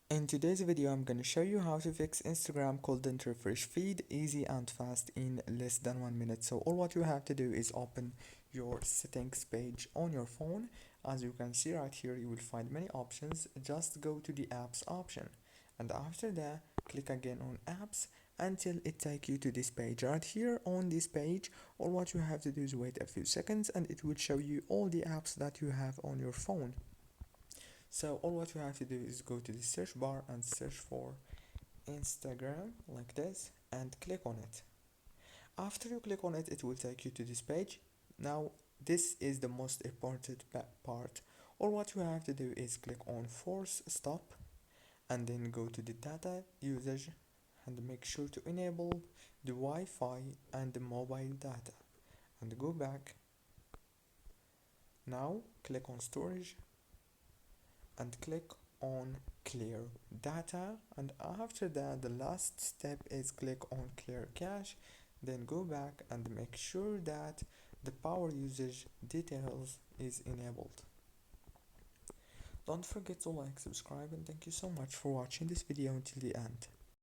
In today's video, I'm gonna show you how to fix Instagram couldn't refresh feed easy and fast in less than 1 minute. So all what you have to do is open your settings page on your phone. As you can see right here, you will find many options. Just go to the apps option, and after that, click again on apps until it take you to this page. Right here on this page, all what you have to do is wait a few seconds, and it will show you all the apps that you have on your phone. So all what you have to do is go to the search bar and search for Instagram like this and click on it. After you click on it, it will take you to this page. Now this is the most important part. All what you have to do is click on force stop and then go to the data usage and make sure to enable the Wi-Fi and the mobile data and go back. Now click on storage and click on clear data, and after that the last step is click on clear cache, then go back and make sure that the power usage details is enabled. Don't forget to like, subscribe, and thank you so much for watching this video until the end.